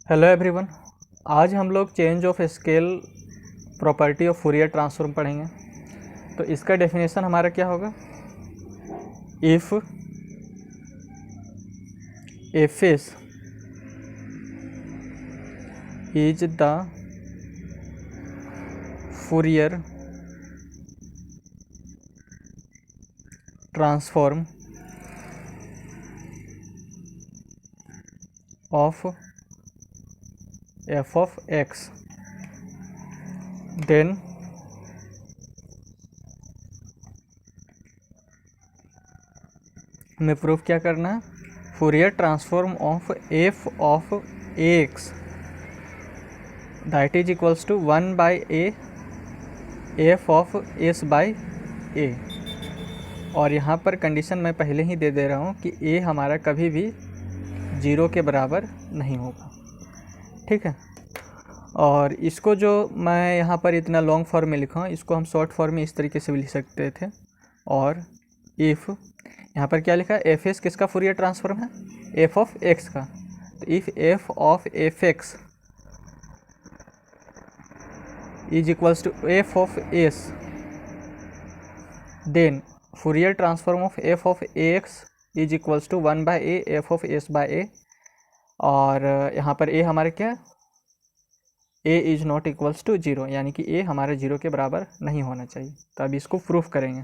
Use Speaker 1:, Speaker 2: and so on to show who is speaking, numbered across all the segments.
Speaker 1: Hello everyone. आज हम लोग change of scale property of Fourier transform पढ़ेंगे। तो इसका डेफिनेशन हमारा क्या होगा? If F S is the Fourier transform of F of x, then हमें प्रूफ क्या करना है? Fourier transform of F of A x that is equals to 1 by A F of S by ए। और यहाँ पर कंडीशन मैं पहले ही दे दे रहा हूँ कि ए हमारा कभी भी 0 के बराबर नहीं होगा, ठीक है। और इसको जो मैं यहाँ पर इतना लॉन्ग फॉर्म में लिखा हूँ, इसको हम शॉर्ट फॉर्म में इस तरीके से भी लिख सकते थे। और इफ़ यहाँ पर क्या लिखा है? एफ एस किसका फूरियर ट्रांसफॉर्म है? एफ ऑफ एक्स का। तो if F of F X is equals to F of S, then Fourier transform of F of A X is equals to 1 by A F of S by ए। और यहाँ पर A हमारे क्या है? A is not equals to 0, यानी कि ए हमारे 0 के बराबर नहीं होना चाहिए। तो अब इसको प्रूफ करेंगे।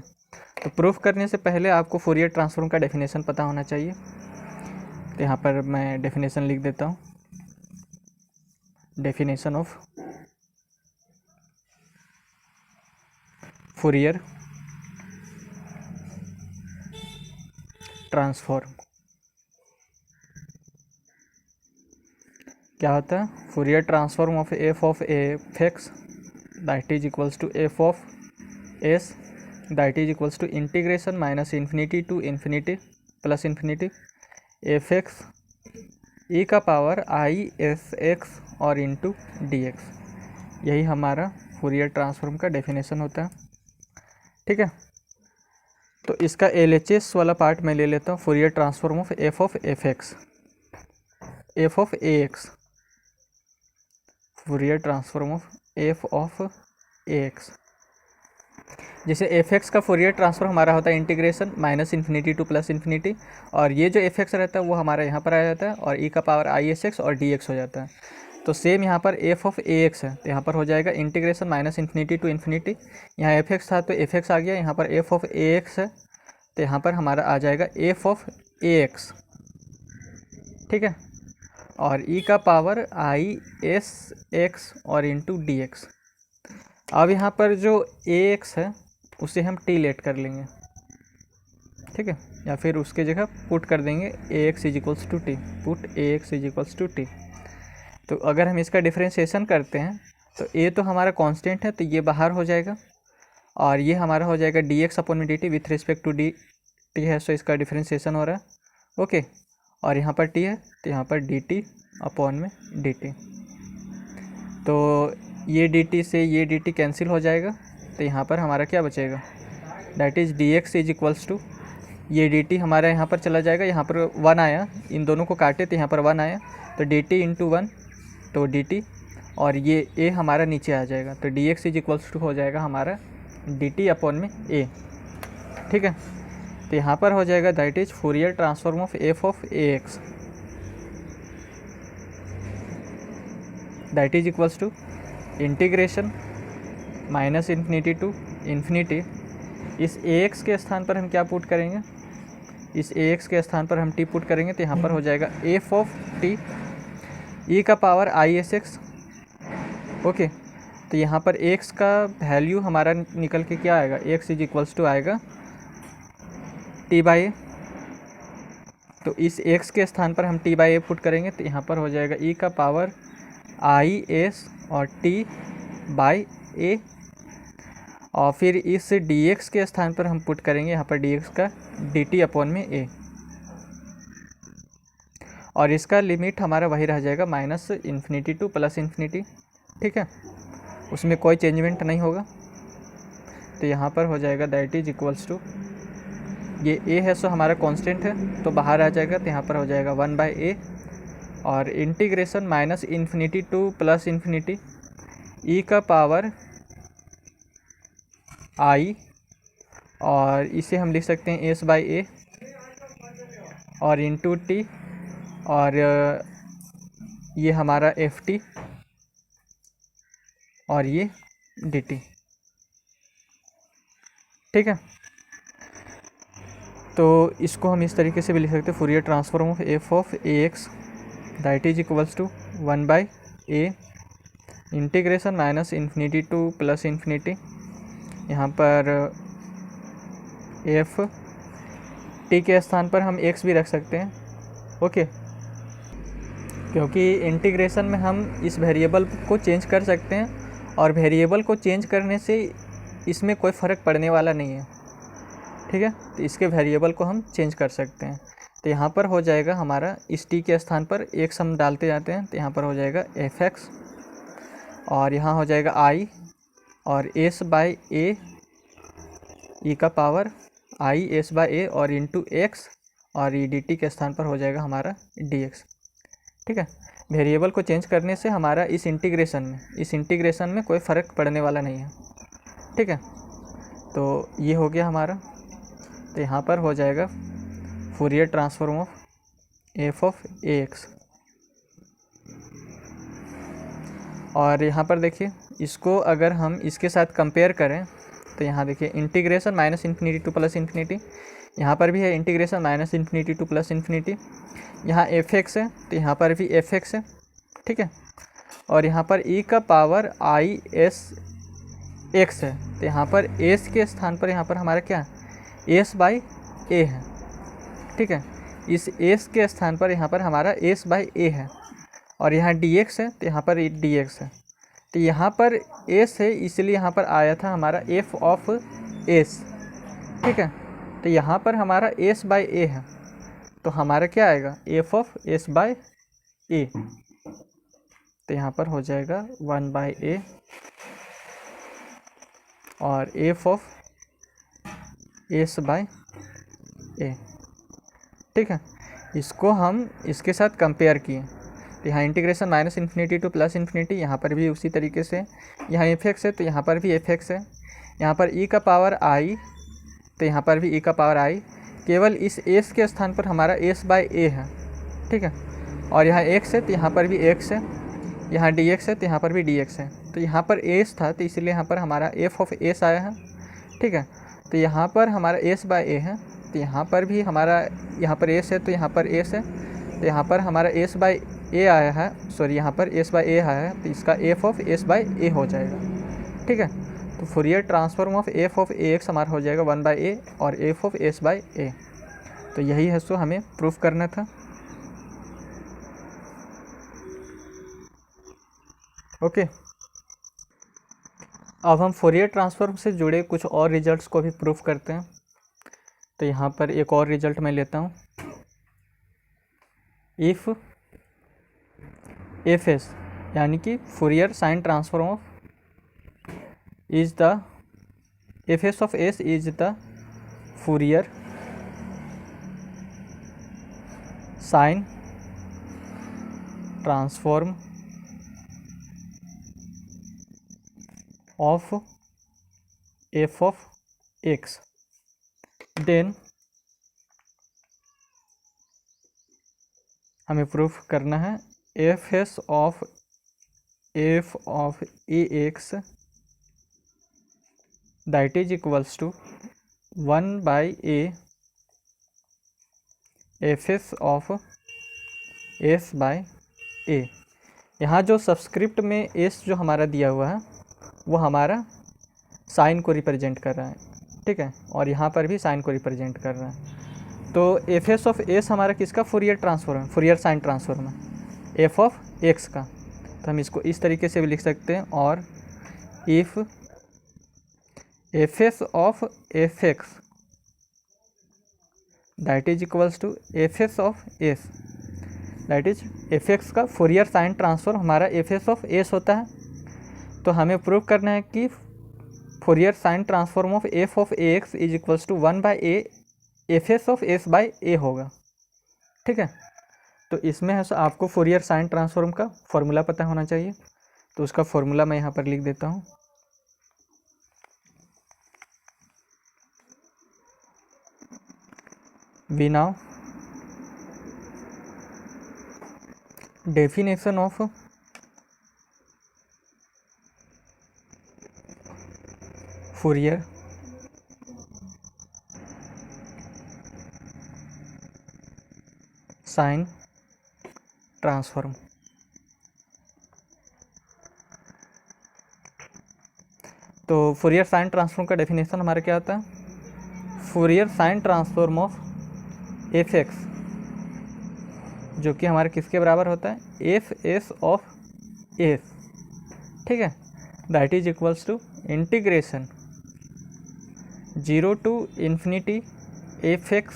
Speaker 1: तो प्रूफ करने से पहले आपको फूरियर ट्रांसफॉर्म का डेफिनेशन पता होना चाहिए। तो यहाँ पर मैं डेफिनेशन लिख देता हूँ। डेफिनेशन ऑफ फूरियर ट्रांसफॉर्म क्या होता है? Fourier transform of F x that is equals to F of S that is equals to integration minus infinity to infinity plus infinity F X E का power I S x और into D X. यही हमारा Fourier transform का definition होता है, ठीक है। तो इसका LHS वाला पार्ट मैं ले लेता हूँ। Fourier transform of F X, F of A x, Fourier transform of A x. जैसे एफ एक्स का फूरियर ट्रांसफॉर्म हमारा होता है integration minus infinity to plus infinity, और ये जो एफ एक्स रहता है वो हमारा यहाँ पर आ जाता है, और ई का पावर आई एस एक्स और डी एक्स हो जाता है। तो सेम यहाँ पर एफ ऑफ ए एक्स है, तो यहाँ पर हो जाएगा integration minus infinity to infinity. यहाँ एफ एक्स था तो एफ एक्स आ गया, यहाँ पर एफ ऑफ ए एक्स है तो यहाँ पर हमारा आ जाएगा एफ ऑफ ए एक्स, ठीक है। और ई का पावर आई एस एक्स और इंटू डी एक्स। अब यहाँ पर जो ए एक्स है उसे हम टी लेट कर लेंगे, ठीक है, या फिर उसके जगह पुट कर देंगे A X is equals to T, put A X is equals to T. तो अगर हम इसका डिफ्रेंशिएशन करते हैं तो ए तो हमारा कांस्टेंट है तो ये बाहर हो जाएगा, और ये हमारा हो जाएगा डी एक्स अपॉन में D T with respect to D T है, सो इसका डिफ्रेंशिएशन हो रहा है, ओके। और यहाँ पर टी है तो यहाँ पर डी टी अपॉन में डी टी। तो ये डी टी से ये डी टी कैंसिल हो जाएगा, तो यहाँ पर हमारा क्या बचेगा? That is D X is equals to, ये डी टी हमारा यहाँ पर चला जाएगा, यहाँ पर 1 आया, इन दोनों को काटे तो यहाँ पर 1 आया, तो डी टी इंटू 1 तो डी टी, और ये ए हमारा नीचे आ जाएगा, तो D X is equals to हो जाएगा हमारा डी टी अपॉन में ए, ठीक है। तो यहाँ पर हो जाएगा that is Fourier transform of F of A x that is equals to integration minus infinity to infinity. इस ए एक्स के स्थान पर हम क्या पुट करेंगे? इस ए एक्स के स्थान पर हम टी पुट करेंगे, तो यहाँ पर हो जाएगा एफ ऑफ टी ई का power I S x, okay. तो यहाँ पर एक्स का वैल्यू हमारा निकल के क्या आएगा? एक्स इज इक्वल्स टू आएगा टी बाई ए। तो इस एक्स के स्थान पर हम टी बाई ए पुट करेंगे, तो यहाँ पर हो जाएगा ई का पावर आई एस और टी बाई ए। और फिर इस डी एक्स के स्थान पर हम पुट करेंगे यहाँ पर डी एक्स का डी टी अपॉन में ए, और इसका लिमिट हमारा वही रह जाएगा minus infinity to plus infinity, ठीक है, उसमें कोई चेंजमेंट नहीं होगा। तो यहाँ पर हो जाएगा दैट इज इक्वल्स टू, ये ए है सो हमारा कांस्टेंट है तो बाहर आ जाएगा, तो यहाँ पर हो जाएगा 1 बाई ए और integration minus infinity to plus infinity E का पावर आई, और इसे हम लिख सकते हैं एस बाई ए और इंटू टी, और ये हमारा एफ टी और ये डी टी। ठीक है, तो इसको हम इस तरीके से भी लिख सकते हैं, Fourier transform of F of A x that is equals to 1 by A integration minus infinity to plus infinity, यहाँ पर एफ टी के स्थान पर हम एक्स भी रख सकते हैं। ओके, क्योंकि इंटीग्रेशन में हम इस वेरिएबल को चेंज कर सकते हैं और वेरिएबल को चेंज करने से इसमें कोई फ़र्क पड़ने वाला नहीं है। ठीक है, तो इसके वेरिएबल को हम चेंज कर सकते हैं। तो यहाँ पर हो जाएगा हमारा इस टी के स्थान पर एक्स हम डालते जाते हैं, तो यहाँ पर हो जाएगा एफ एक्स, और यहाँ हो जाएगा आई और एस बाई ए ई का पावर आई एस बाई ए और इंटू एक्स, और ई डी टी के स्थान पर हो जाएगा हमारा डी एक्स। ठीक है, वेरिएबल को चेंज करने से हमारा इस इंटीग्रेशन में कोई फ़र्क पड़ने वाला नहीं है। ठीक है, तो ये हो गया हमारा। तो यहाँ पर हो जाएगा Fourier transform of F of A x, और यहाँ पर देखिए इसको अगर हम इसके साथ कंपेयर करें तो यहाँ देखिए integration minus infinity to plus infinity, यहाँ पर भी है integration minus infinity to plus infinity, यहाँ एफ एक्स है तो यहाँ पर भी एफ एक्स है। ठीक है, और यहाँ पर ई का पावर आई एस एक्स है, तो यहाँ पर एस के स्थान पर यहाँ पर हमारा क्या एस बाई ए है। ठीक है, इस एस के स्थान पर यहाँ पर हमारा एस बाई ए है, और यहाँ डी एक्स है तो यहाँ पर डी एक्स है। तो यहाँ पर एस है इसलिए यहाँ पर आया था हमारा एफ ऑफ एस। ठीक है, तो यहाँ पर हमारा एस बाई ए है, तो हमारा क्या आएगा F of S by a, तो यहाँ पर हो जाएगा 1 बाई ए और F of S by a. ठीक है, इसको हम इसके साथ कंपेयर किए, तो यहाँ integration minus infinity to plus infinity, यहाँ पर भी उसी तरीके से, यहाँ एफ एक्स है तो यहाँ पर भी एफ एक्स है, यहाँ पर ई का पावर आई तो यहाँ पर भी ई का पावर आई, केवल इस एस के स्थान पर हमारा एस बाई ए है। ठीक है, और यहाँ एक्स है तो यहाँ पर भी एक्स है, यहाँ डी एक्स है तो यहाँ पर भी डी एक्स है, तो यहाँ पर एस था तो इसलिए यहाँ पर हमारा एफ ऑफ एस आया है। ठीक है, तो यहाँ पर हमारा एस बाई ए है, तो यहाँ पर भी हमारा यहाँ पर एस है तो यहाँ पर एस है, तो यहाँ पर हमारा एस बाई ए आया है, सॉरी यहाँ पर एस बाई ए आया है, तो इसका एफ ऑफ एस बाई ए हो जाएगा। ठीक है, तो Fourier transform of F of A x हमारा हो जाएगा 1 बाई ए और F of S by a. तो यही है सो हमें प्रूफ करना था। ओके, अब हम फूरियर ट्रांसफॉर्म से जुड़े कुछ और रिजल्ट्स को भी प्रूफ करते हैं। तो यहाँ पर एक और रिजल्ट मैं लेता हूँ, इफ़ एफ एस यानी कि Fourier sine transform of is the F S of S is the Fourier sine transform of F of x, then हमें प्रूफ करना है F S of A x that is equals to 1 by A F S of S by A. यहाँ जो subscript में S जो हमारा दिया हुआ है वो हमारा साइन को रिप्रेजेंट कर रहा है। ठीक है, और यहाँ पर भी साइन को रिप्रेजेंट कर रहा है। तो एफ एस ऑफ एस हमारा किसका फूरियर ट्रांसफॉर्म है, फूरियर साइन ट्रांसफॉर्म है एफ ऑफ एक्स का। तो हम इसको इस तरीके से भी लिख सकते हैं, और if F S of F x that is equals to F S of S, that is F X का फूरियर साइन ट्रांसफॉर्म हमारा एफ एस ऑफ एस होता है। तो हमें प्रूव करना है कि Fourier sine transform of F of A X is equals to 1 by A F S of S by A होगा। ठीक है, तो इसमें है सो आपको फोरियर साइन ट्रांसफॉर्म का फॉर्मूला पता होना चाहिए, तो उसका फॉर्मूला मैं यहाँ पर लिख देता हूँ। We now definition of Fourier sine transform. तो फोरियर साइन ट्रांसफॉर्म का डेफिनेशन हमारा क्या होता है? Fourier sine transform of F X, जो कि हमारे किसके बराबर होता है? एफ एस ऑफ एस, ठीक है। That is equals to integration 0 to infinity F X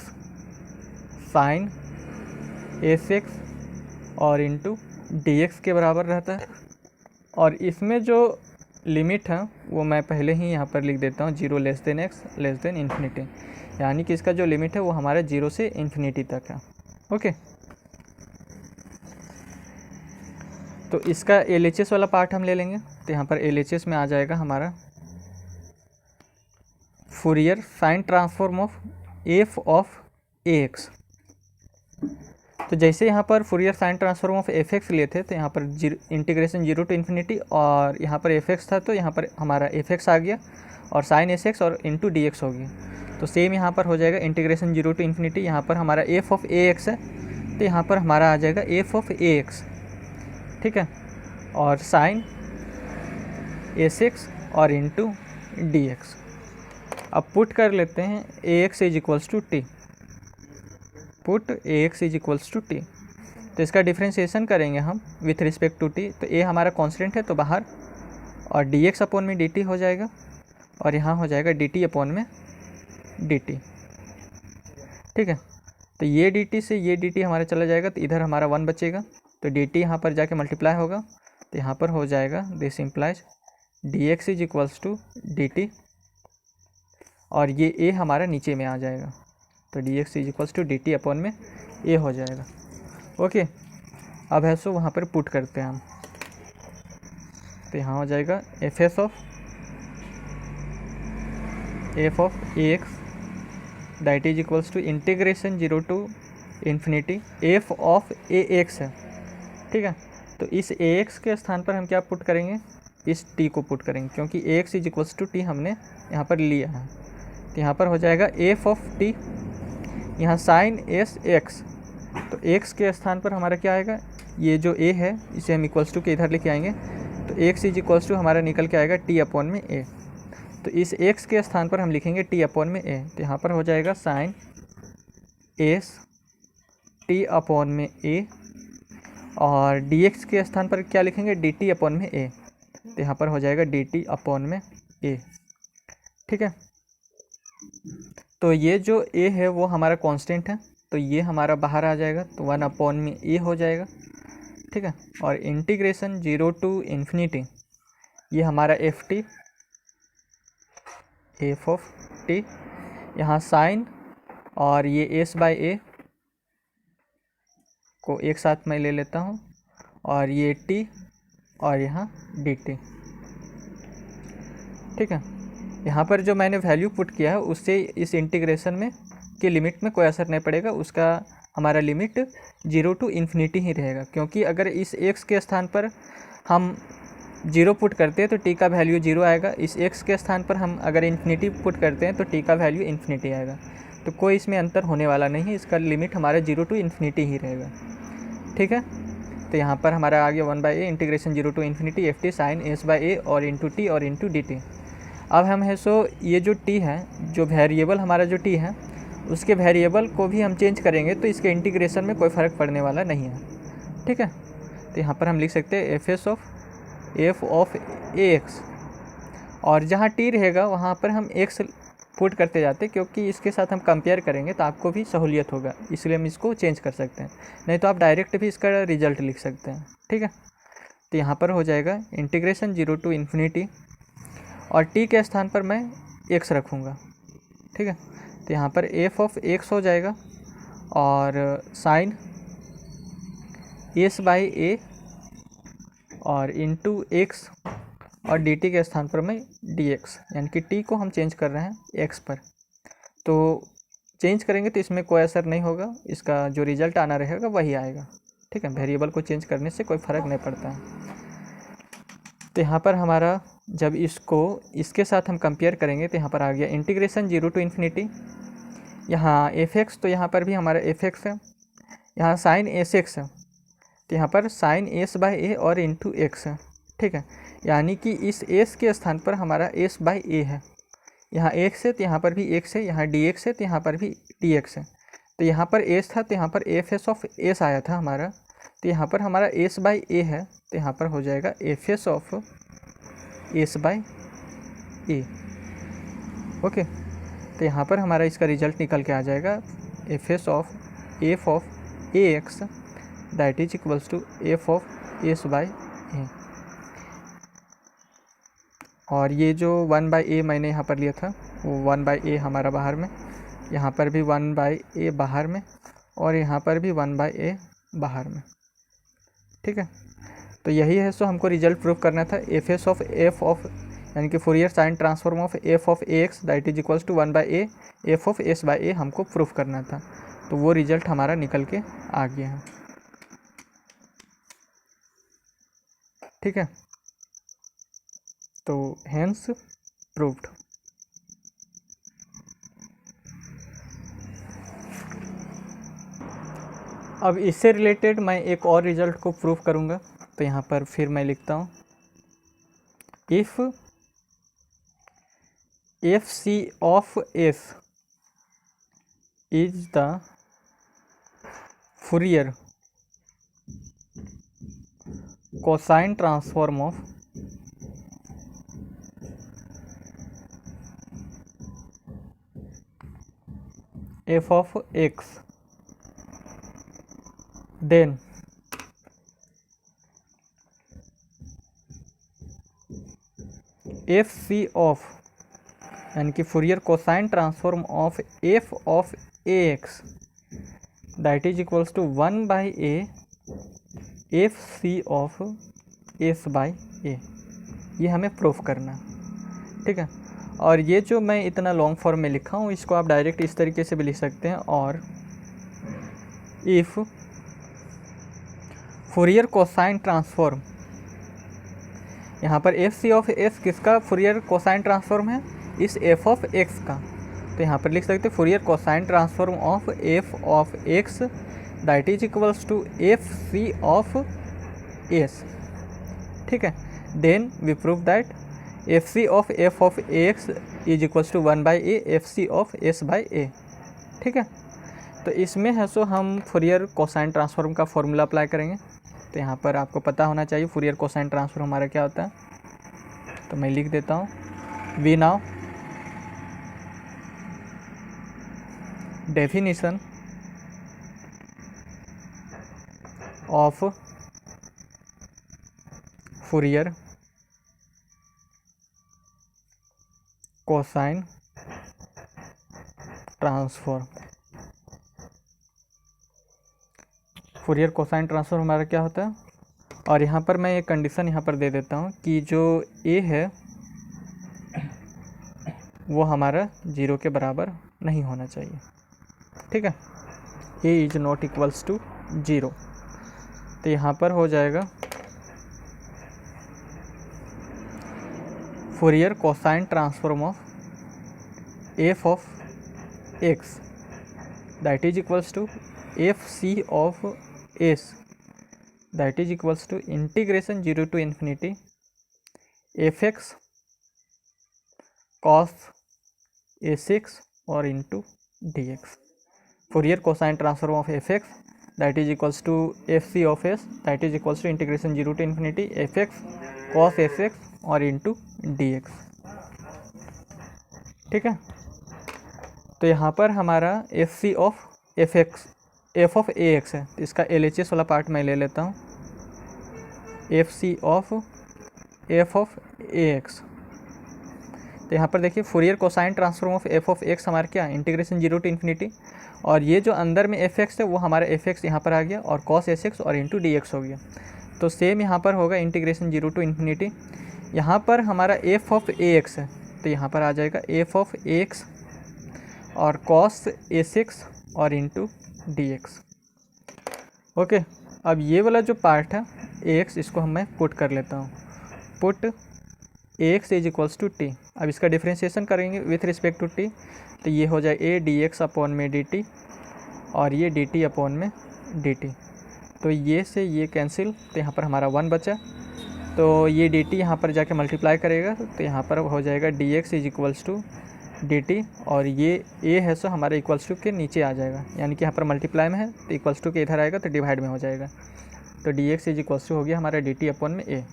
Speaker 1: sine S x और इंटू डी एक्स के बराबर रहता है। और इसमें जो लिमिट है वो मैं पहले ही यहाँ पर लिख देता हूँ, 0 less than x less than infinity, यानी कि इसका जो लिमिट है वो हमारा 0 से इन्फिनिटी तक है। ओके, तो इसका LHS वाला पार्ट हम ले लेंगे। तो यहाँ पर LHS में आ जाएगा हमारा Fourier sine transform of F of A X. तो जैसे यहाँ पर Fourier sine transform of F x लिए थे, तो यहाँ पर इंटीग्रेशन 0 टू इन्फिनिटी, और यहाँ पर एफ एक्स था तो यहाँ पर हमारा एफ एक्स आ गया और साइन एस एक्स और इंटू डी एक्स हो गया। तो सेम यहाँ पर हो जाएगा इंटीग्रेशन 0 टू इन्फिनिटी, यहाँ पर हमारा एफ ऑफ ए एक्स है तो यहाँ पर हमारा आ जाएगा एफ ऑफ ए एक्स, ठीक है, और साइन एस एक्स और इंटू डी एक्स। अब पुट कर लेते हैं A X is equals to T, put A X is equals to T. तो इसका डिफ्रेंशिएशन करेंगे हम विथ रिस्पेक्ट टू टी, तो ए हमारा कांस्टेंट है तो बाहर, और डी एक्स अपॉन में डी टी हो जाएगा, और यहाँ हो जाएगा डी टी अपॉन में डी टी, ठीक है। तो ये डी टी से ये डी टी हमारा चला जाएगा, तो इधर हमारा 1 बचेगा, तो डी टी यहाँ पर जाके मल्टीप्लाई होगा, तो यहाँ पर हो जाएगा this implies D X is equals to D T, और ये ए हमारा नीचे में आ जाएगा, तो D X is equals to D T upon में ए हो जाएगा। ओके, अब है सो वहाँ पर पुट करते हैं हम, तो यहाँ हो जाएगा F S of F of A x that is equals to integration 0 to infinity F of A X है, ठीक है। तो इस ए एक्स के स्थान पर हम क्या पुट करेंगे? इस टी को पुट करेंगे, क्योंकि A X is equals to T हमने यहाँ पर लिया है। तो यहाँ पर हो जाएगा एफ ऑफ टी, यहाँ साइन एस एक्स, तो एक्स के स्थान पर हमारा क्या आएगा? ये जो ए है इसे हम इक्वल्स टू के इधर लेके आएंगे, तो एक्स इज इक्वल्स टू हमारा निकल के आएगा टी अपॉन में ए। तो इस एक्स के स्थान पर हम लिखेंगे टी अपॉन में ए, तो यहाँ पर हो जाएगा साइन एस टी अपॉन में ए, और डी एक्स के स्थान पर क्या लिखेंगे? डी टी अपॉन में ए, तो यहाँ पर हो जाएगा डी टी अपॉन में ए, ठीक है। तो ये जो ए है वो हमारा कांस्टेंट है, तो ये हमारा बाहर आ जाएगा, तो 1 अपॉन में ए हो जाएगा, ठीक है। और इंटीग्रेशन 0 टू इन्फिनिटी, ये हमारा F T, F of T, यहाँ साइन और ये एस बाई ए को एक साथ मैं ले लेता हूँ, और ये टी और यहाँ डी टी, ठीक है। यहाँ पर जो मैंने वैल्यू पुट किया है उससे इस इंटीग्रेशन में की लिमिट में कोई असर नहीं पड़ेगा, उसका हमारा लिमिट 0 टू इन्फिनिटी ही रहेगा, क्योंकि अगर इस x के स्थान पर हम 0 पुट करते हैं तो t का वैल्यू 0 आएगा, इस x के स्थान पर हम अगर इन्फिनिटी पुट करते हैं तो t का वैल्यू इन्फिनिटी आएगा, तो कोई इसमें अंतर होने वाला नहीं है, इसका लिमिट हमारा 0 टू इन्फिनिटी ही रहेगा, ठीक है। तो यहाँ पर हमारा आ गया 1/a integration 0 to infinity f t sine s by ए और इंटू टी और इंटू डी टी। अब हम है सो ये जो t है, जो वेरिएबल हमारा जो t है उसके वेरिएबल को भी हम चेंज करेंगे तो इसके इंटीग्रेशन में कोई फ़र्क पड़ने वाला नहीं है, ठीक है। तो यहाँ पर हम लिख सकते हैं F S of F of A x, और जहाँ t रहेगा वहाँ पर हम x पुट करते जाते, क्योंकि इसके साथ हम कंपेयर करेंगे तो आपको भी सहूलियत होगा, इसलिए हम इसको चेंज कर सकते हैं, नहीं तो आप डायरेक्ट भी इसका रिजल्ट लिख सकते हैं, ठीक है। तो यहाँ पर हो जाएगा इंटीग्रेशन 0 टू इन्फिनिटी, और t के स्थान पर मैं x रखूँगा, ठीक है। तो यहाँ पर एफ ऑफ एक्स हो जाएगा, और साइन एस बाई ए और इंटू एक्स और डी टी के स्थान पर मैं डी एक्स, यानी कि टी को हम चेंज कर रहे हैं एक्स पर। तो चेंज करेंगे तो इसमें कोई असर नहीं होगा, इसका जो रिजल्ट आना रहेगा वही आएगा। ठीक है, वेरिएबल को चेंज करने से कोई फ़र्क नहीं पड़ता है। तो यहाँ पर हमारा जब इसको इसके साथ हम कंपेयर करेंगे तो यहाँ पर आ गया इंटीग्रेशन 0 टू इन्फिनिटी। यहाँ एफ एक्स, तो यहाँ पर भी हमारा एफ एक्स है, यहाँ साइन एस एक्स है, तो यहाँ पर साइन एस बाई ए और इंटू एक्स है। ठीक है, यानी कि इस एस के स्थान पर हमारा एस बाई ए है। यहाँ एक्स है तो यहाँ पर भी एक्स है, यहाँ डी एक्स है तो यहाँ पर भी डी एक्स है। तो यहाँ पर एस था तो यहाँ पर एफ एस ऑफ एस आया था हमारा, तो यहाँ पर हमारा एस बाई ए है, तो यहाँ पर हो जाएगा F S of S by A. Okay, तो यहाँ पर हमारा इसका रिजल्ट निकल के आ जाएगा F S of A x that is equals to F of S by ए। और ये जो 1 बाई ए मैंने यहाँ पर लिया था वो 1 बाई ए हमारा बाहर में, यहाँ पर भी 1 बाई ए बाहर में, और यहाँ पर भी 1 बाई ए बाहर में। ठीक है, तो यही है। सो हमको रिजल्ट प्रूफ करना था f S of F of, यानी कि Fourier sine transform of F of A x that is equals to 1 by A F of S by a हमको प्रूफ करना था। तो वो रिजल्ट हमारा निकल के आ गया है। ठीक है, तो हेंस प्रूव्ड। अब इससे रिलेटेड मैं एक और रिजल्ट को प्रूफ करूँगा। तो यहाँ पर फिर मैं लिखता हूँ if f C of S is the Fourier cosine transform of F of x, then f C of, यानी कि Fourier cosine transform of F of A x that is equals to 1 by A f C of S by a. ये हमें proof करना है। ठीक है, और ये जो मैं इतना लॉन्ग फॉर्म में लिखा हूँ इसको आप डायरेक्ट इस तरीके से भी लिख सकते हैं। और इफ़ फूरियर कोसाइन ट्रांसफॉर्म, यहाँ पर एफ सी ऑफ एस किसका फूरियर कोसाइन ट्रांसफॉर्म है? इस एफ ऑफ एक्स का। तो यहाँ पर लिख सकते हैं Fourier cosine transform of F of x that is equals to f C of S. ठीक है, then we prove that f C of F of x is equals to 1 by A f C of S by a. ठीक है, तो इसमें है सो हम Fourier cosine transform का फॉर्मूला अप्लाई करेंगे। तो यहाँ पर आपको पता होना चाहिए फूरियर कोसाइन ट्रांसफॉर्म हमारा क्या होता है। तो मैं लिख देता हूँ we now definition of Fourier cosine transform. Fourier cosine transform हमारा क्या होता है, और यहाँ पर मैं एक कंडीशन यहाँ पर दे देता हूँ कि जो ए है वो हमारा 0 के बराबर नहीं होना चाहिए। ठीक है, a is not equals to 0। तो यहाँ पर हो जाएगा Fourier cosine transform of F of x that is equals to f C of S that is equals to integration 0 to infinity F x cos S x और into D x. Fourier cosine transform of F x that is equals to f C of S that is equals to integration 0 to infinity F x cos S x और into D X. ठीक है, तो यहाँ पर हमारा F C of F X F of A X है, तो इसका एल एच एस वाला पार्ट मैं ले लेता हूँ F C of F of A X. तो यहाँ पर देखिए Fourier cosine transform of F of X हमारा क्या इंटीग्रेशन 0 टू इन्फिनिटी, और ये जो अंदर में एफ एक्स है वो हमारा एफ एक्स यहाँ पर आ गया और कॉस एस एक्स और इंटू डी एक्स हो गया। तो सेम यहाँ पर होगा इंटीग्रेशन 0 टू इन्फिनिटी। यहाँ पर हमारा एफ ऑफ ए एक्स है तो यहाँ पर आ जाएगा एफ ऑफ ए एक्स और कॉस एस एक्स और इंटू डी एक्स। ओके, अब ये वाला जो पार्ट है ए एक्स, इसको मैं पुट कर लेता हूँ। Put A X is equals to T. अब इसका डिफ्रेंशिएशन करेंगे विथ रिस्पेक्ट टू टी, तो ये हो जाए ए डी एक्स अपॉन में डी टी और ये डी टी अपॉन में डी टी। तो ये से ये कैंसिल, तो यहाँ पर हमारा 1 बचा। तो ये डी टी यहाँ पर जाके मल्टीप्लाई करेगा तो यहाँ पर हो जाएगा D X is equals to D T और ये ए है सो हमारा इक्वल्स टू के नीचे आ जाएगा, यानी कि यहाँ पर मल्टीप्लाई में है तो इक्वल्स टू के इधर आएगा तो डिवाइड में हो जाएगा। तो D X is equals to हो गया हमारा डी टी अपॉन में ए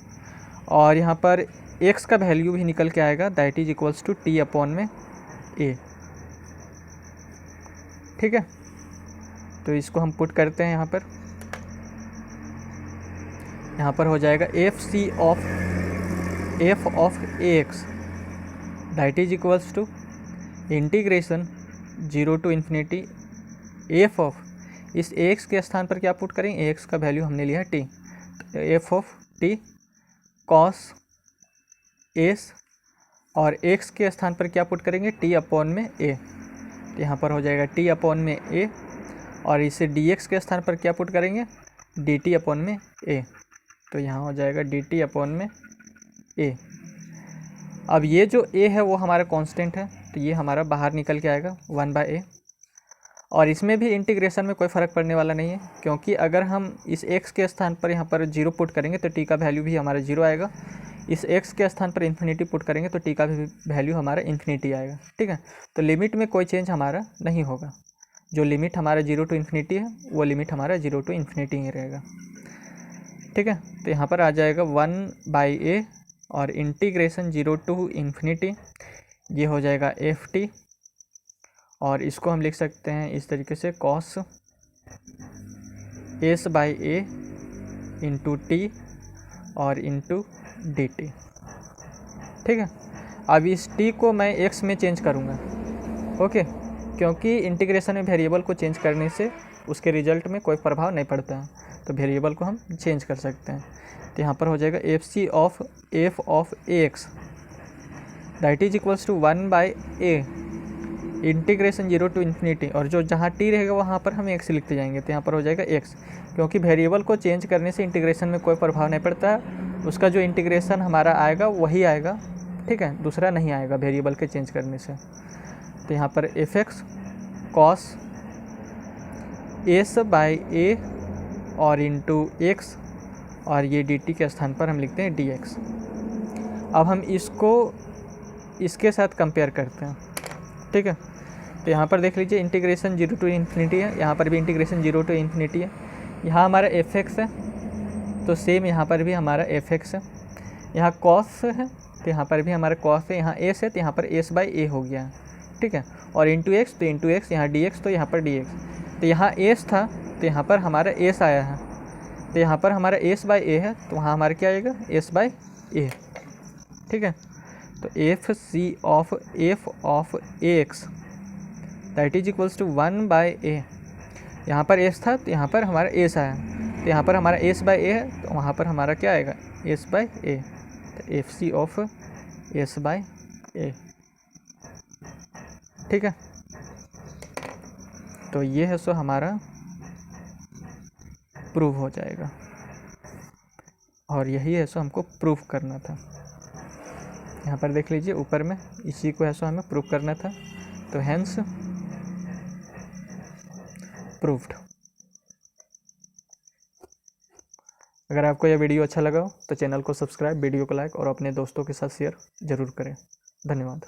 Speaker 1: और यहाँ पर एक्स का वैल्यू भी निकल के आएगा, that is equals to T upon में ए। ठीक है, तो इसको हम पुट करते हैं यहाँ पर। यहाँ पर हो जाएगा F C of F of A x that is equals to integration 0 to infinity F of, इस ए एक्स के स्थान पर क्या पुट करेंगे, ए एक्स का वैल्यू हमने लिया टी, तो F of T cos S और एक्स के स्थान पर क्या पुट करेंगे, टी अपॉन में ए, तो यहाँ पर हो जाएगा टी अपॉन में ए और इसे डी एक्स के स्थान पर क्या पुट करेंगे, डी टी अपॉन में ए, तो यहाँ हो जाएगा डी टी अपॉन में ए। अब ये जो ए है वो हमारा कांस्टेंट है तो ये हमारा बाहर निकल के आएगा 1/a और इसमें भी इंटीग्रेशन में कोई फ़र्क पड़ने वाला नहीं है, क्योंकि अगर हम इस x के स्थान पर यहाँ पर 0 पुट करेंगे तो t का वैल्यू भी हमारा 0 आएगा, इस x के स्थान पर इन्फिनिटी पुट करेंगे तो t का भी वैल्यू हमारा इन्फिनिटी आएगा। ठीक है, तो लिमिट में कोई चेंज हमारा नहीं होगा, जो लिमिट हमारा 0 टू इन्फिनिटी है वो लिमिट हमारा 0 टू इन्फिनिटी ही रहेगा। ठीक है, तो यहाँ पर आ जाएगा 1/a और इंटीग्रेशन 0 टू इन्फिनिटी ये हो जाएगा एफ टी और इसको हम लिख सकते हैं इस तरीके से cos s by A into t और इंटू डी टी। ठीक है, अब इस टी को मैं एक्स में चेंज करूँगा। ओके, क्योंकि इंटीग्रेशन में वेरिएबल को चेंज करने से उसके रिजल्ट में कोई प्रभाव नहीं पड़ता है, तो वेरिएबल को हम चेंज कर सकते हैं। तो यहाँ पर हो जाएगा F C of F of A x that is equals to 1/a integration 0 to infinity और जो जहाँ टी रहेगा वहाँ पर हम एक्स लिखते जाएंगे, तो यहाँ पर हो जाएगा एक्स, क्योंकि वेरिएबल को चेंज करने से इंटीग्रेशन में कोई प्रभाव नहीं पड़ता है, उसका जो इंटीग्रेशन हमारा आएगा वही आएगा। ठीक है, दूसरा नहीं आएगा वेरिएबल के चेंज करने से। तो यहाँ पर f x cos s by ए और इंटू एक्स और ये डी टी के स्थान पर हम लिखते हैं डी एक्स। अब हम इसको इसके साथ कंपेयर करते हैं। ठीक है, तो यहाँ पर देख लीजिए इंटीग्रेशन 0 टू इन्फिनिटी है, यहाँ पर भी इंटीग्रेशन 0 टू इन्फिनिटी है। यहाँ हमारा एफ एक्स है तो सेम यहाँ पर भी हमारा एफ एक्स है। यहाँ कॉस है तो यहाँ पर भी हमारा कॉस है, यहाँ एस है तो यहाँ पर एस बाई ए हो गया। ठीक है, और इंटू एक्स तो इंटू एक्स, यहाँ डी एक्स तो यहाँ पर डी एक्स, तो यहाँ एस था तो यहाँ पर हमारा एस आया है, तो यहाँ पर हमारा एस बाई ए है तो वहाँ हमारा क्या आएगा, एस बाई ए। ठीक है, तो F C of F of A x that is equals to 1/a, यहाँ पर एस था तो यहाँ पर हमारा एस आया, तो यहाँ पर हमारा एस बाई ए है तो वहाँ पर हमारा क्या आएगा, एस बाई ए, तो F C of S by a. ठीक है, तो ये है सो हमारा प्रूव हो जाएगा और यही है सो हमको प्रूव करना था। यहाँ पर देख लीजिए ऊपर में इसी को है सो हमें प्रूव करना था, तो हेंस प्रूव्ड। अगर आपको यह वीडियो अच्छा लगा हो तो चैनल को सब्सक्राइब, वीडियो को लाइक और अपने दोस्तों के साथ शेयर ज़रूर करें। धन्यवाद।